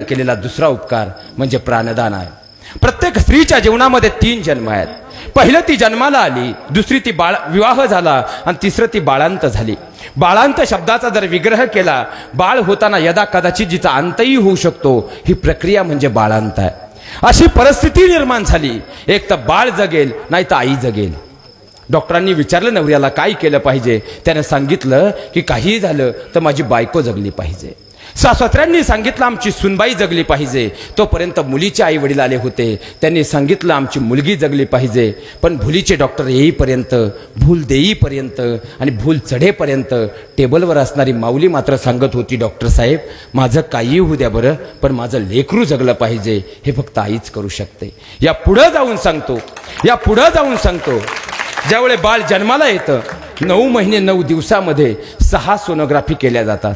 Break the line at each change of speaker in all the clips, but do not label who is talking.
केलेला दुसरा उपकार म्हणजे प्राणदान आहे। प्रत्येक स्त्रीच्या जीवनामध्ये 3 जन्म आहेत। पहिलं ती जन्माला आली, दुसरी ती विवाह झाला आणि तिसरं ती बाळांत झाली। बाळांत शब्दाचा जर विग्रह केला, बाळ होताना यदा कदाचित जिचा अंतही होऊ शकतो, ही प्रक्रिया म्हणजे बाळांत आहे। अशी परिस्थिती निर्माण झाली, एक तर बाळ जगेल नाही तर आई जगेल। डॉक्टरांनी विचारलं नवऱ्याला काय केलं पाहिजे, त्याने सांगितलं की काही झालं तर माझी बायको जगली पाहिजे। सासऱ्यांनी सांगितलं आमची सुनबाई जगली पाहिजे। तोपर्यंत मुलीचे आई वडील आले होते, त्यांनी सांगितलं आमची मुलगी जगली पाहिजे। पण भुलीचे डॉक्टर येईपर्यंत, भूल देईपर्यंत आणि भूल चढेपर्यंत टेबलवर असणारी माऊली मात्र सांगत होती, डॉक्टर साहेब माझं काही होऊ द्या बरं, पण माझं लेकरू जगलं पाहिजे, हे फक्त आईच करू शकते। या पुढे जाऊन सांगतो ज्यावेळे बाळ जन्माला येतं, 9 महिने 9 दिवसामध्ये 6 सोनोग्राफी केल्या जातात।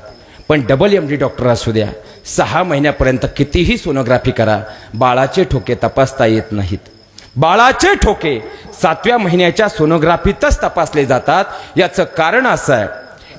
पण डबल MD डॉक्टर असू द्या, 6 महिन्यापर्यंत कितीही सोनोग्राफी करा, बाळाचे ठोके तपासता येत नाहीत। बाळाचे ठोके 7व्या महिन्याच्या सोनोग्राफीतच तपासले जातात। याचं कारण असं आहे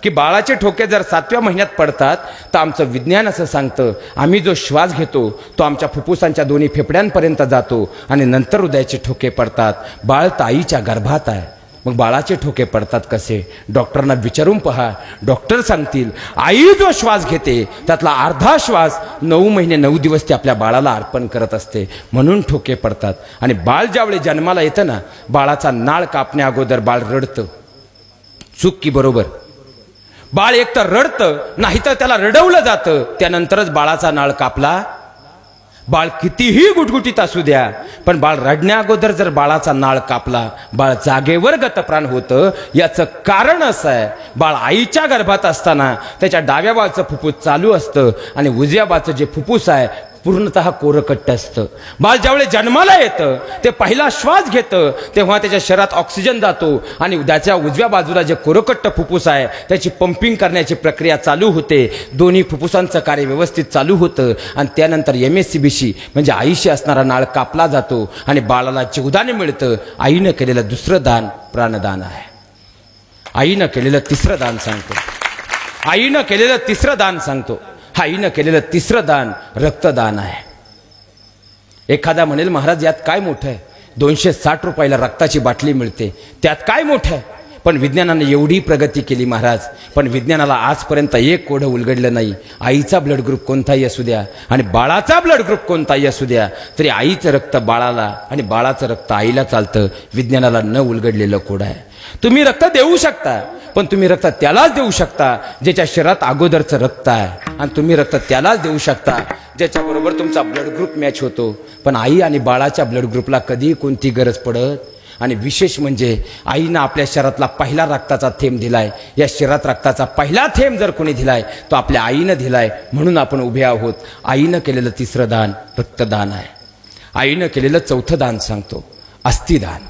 की बाळाचे ठोके जर 7व्या महिन्यात पडतात तर आमचं विज्ञान असं सांगतं, आम्ही जो श्वास घेतो तो आमच्या फुफ्फुसांच्या दोन्ही फेफड्यांपर्यंत जातो आणि नंतर हृदयाचे ठोके पडतात। बाळ ताईच्या गर्भात आहे, मग बाळाचे ठोके पडतात कसे? डॉक्टरांना विचारून पहा, डॉक्टर सांगतील आई जो श्वास घेते त्यातला अर्धा श्वास 9 महिने 9 दिवस ते आपल्या बाळाला अर्पण करत असते, म्हणून ठोके पडतात। आणि बाळ ज्यावेळी जन्माला येतं ना, बाळाचा नाळ कापण्या अगोदर बाळ रडतं। चूक की बरोबर? बाळ एक तर रडतं, नाही तर त्याला रडवलं जातं, त्यानंतरच बाळाचा नाळ कापला। बाळ कितीही गुटगुटीत असू द्या, पण बाळ रडण्या अगोदर जर बाळाचा नाळ कापला, बाळ जागेवर गतप्राण होतं। याचं कारण असं आहे, बाळ आईच्या गर्भात असताना त्याच्या डाव्या बाजूचं फुफ्फुस चालू असतं आणि उजव्या बाजूचं जे फुफ्फुस आहे पूर्णतः कोरकट्ट असतं। बाळ ज्यावेळी जन्माला येतं, ते पहिला श्वास घेतं तेव्हा त्याच्या शरीरात ऑक्सिजन जातो आणि त्याच्या उजव्या बाजूला जे कोरकट्ट फुफ्फुस आहे त्याची पंपिंग करण्याची प्रक्रिया चालू होते। दोन्ही फुफ्फुसांचं कार्य व्यवस्थित चालू होतं आणि त्यानंतर MSCBशी म्हणजे आईशी असणारा नाळ कापला जातो आणि बाळाला जीवदान मिळतं। आईनं केलेलं दुसरं दान प्राणदान आहे। आईनं केलेलं तिसरं दान सांगतो। आईनं केलेलं तिसरं दान रक्तदान आहे। एखादा म्हणेल महाराज यात काय मोठं आहे, 260 रुपयाला रक्ताची बाटली मिळते, त्यात काय मोठं आहे? पण विज्ञानाने एवढी प्रगती केली महाराज, पण विज्ञानाला आजपर्यंत एक कोडं उलगडलं नाही। आईचा ब्लड ग्रुप कोणताही असू द्या आणि बाळाचा ब्लड ग्रुप कोणताही असू द्या, तरी आईचं रक्त बाळाला आणि बाळाचं रक्त आईला चालतं। विज्ञानाला न उलगडलेलं कोड आहे। तुम्ही रक्त देऊ शकता, पण तुम्ही रक्त त्यालाच देऊ शकता ज्याच्या शरीरात अगोदरचं रक्त आहे, आणि तुम्ही रक्त त्यालाच देऊ शकता ज्याच्याबरोबर तुमचा ब्लड ग्रुप मॅच होतो। पण आई आणि बाळाच्या ब्लड ग्रुपला कधीही कोणती गरज पडत। आणि विशेष म्हणजे आईनं आपल्या शरीरातला पहिला रक्ताचा थेंब दिलाय। या शरीरात रक्ताचा पहिला थेंब जर कोणी दिलाय तो आपल्या आईनं दिलाय, म्हणून आपण उभे आहोत। आईनं केलेलं तिसरं दान रक्तदान आहे। आईनं केलेलं चौथं दान सांगतो, अस्थिदान।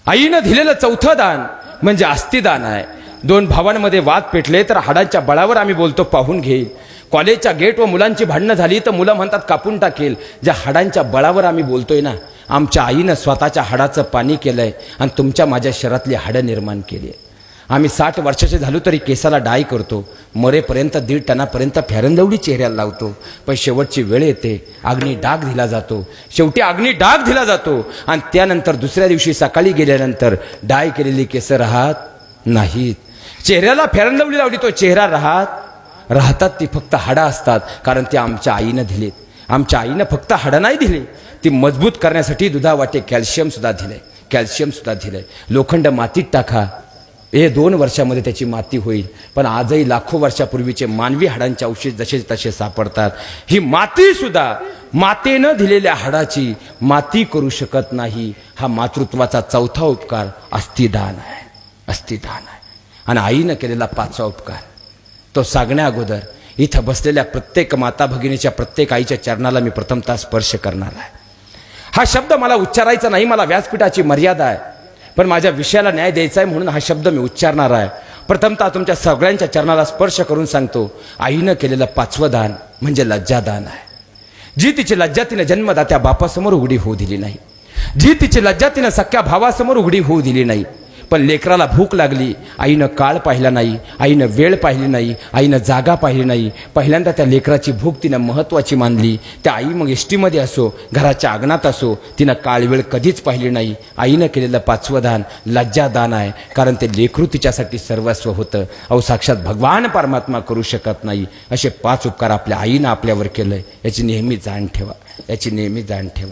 आईनं दिलेलं चौथं दान म्हणजे अस्थिदान आहे। 2 भावांमध्ये वाद पेटले तर हाडांच्या बळावर आम्ही बोलतो पाहून घेईल। कॉलेजच्या गेट व मुलांची भांडणं झाली तर मुलं म्हणतात कापून टाकेल। ज्या हाडांच्या बळावर आम्ही बोलतोय ना, आमच्या आईनं स्वतःच्या हाडाचं पाणी केलंय आणि तुमच्या माझ्या शरीरातली हाडं निर्माण केली आहे। आम्ही 60 वर्षाचे झालो तरी केसाला डाय करतो, मरेपर्यंत 1.5 टनापर्यंत फेरनलवडी चेहऱ्याला लावतो, पण शेवटची वेळ येते, अग्नी डाग दिला जातो। शेवटी अग्नी डाग दिला जातो आणि त्यानंतर दुसऱ्या दिवशी सकाळी गेल्यानंतर डाय केलेली केस राहत नाहीत। चेहऱ्याला फेरनलवडी लावली तो चेहरा राहतात, ती फक्त हाडं असतात, कारण ते आमच्या आईनं दिलीत। आमच्या आईनं फक्त हाडं नाही दिली, ती मजबूत करण्यासाठी दुधावाटे कॅल्शियम सुद्धा दिलंय। लोखंड मातीत टाका, 2 वर्षामध्ये त्याची माती होईल, पण आजही लाखो वर्षापूर्वीचे मानवी हाडांचे अवशेष जसे तसे सापडतात। ही माती सुद्धा मातेनं दिलेल्या हाडाची माती करू शकत नाही। हा मातृत्वाचा चौथा उपकार अस्थिदान आहे। आणि आईनं केलेला 5वा उपकार, तो सांगण्या अगोदर इथं बसलेल्या प्रत्येक माता भगिनीच्या, प्रत्येक आईच्या चरणाला मी प्रथमतः स्पर्श करणार आहे। हा शब्द मला उच्चारायचा नाही, मला व्यासपीठाची मर्यादा आहे, पण माझ्या विषयाला न्याय द्यायचा आहे म्हणून हा शब्द मी उच्चारणार आहे। प्रथमतः तुमच्या सगळ्यांच्या चरणाला स्पर्श करून सांगतो, आईनं केलेलं 5वं दान म्हणजे लज्जादान आहे। जी तिची लज्जा तिनं जन्मदात्या बापासमोर उघडी होऊ दिली नाही, जी तिची लज्जा तिनं सख्या भावासमोर उघडी होऊ दिली नाही, पण लेकराला भूक लागली, आईनं काळ पाहिला नाही, आईनं वेळ पाहिली नाही, आईनं जागा पाहिली नाही. पहिल्यांदा त्या लेकराची भूक तिनं महत्त्वाची मानली. त्या आई मग एसटीमध्ये असो, घराच्या अंगणात असो, तिनं काळ वेळ कधीच पाहिली नाही. आईनं केलेलं 5वं दान लज्जादान आहे, कारण ते लेकरू तिच्यासाठी सर्वस्व होतं. अहो, साक्षात भगवान परमात्मा करू शकत नाही असे 5 उपकार आपल्या आईनं आपल्यावर केलंय. याची नेहमी जाण ठेवा, याची नेहमी जाण ठेवा.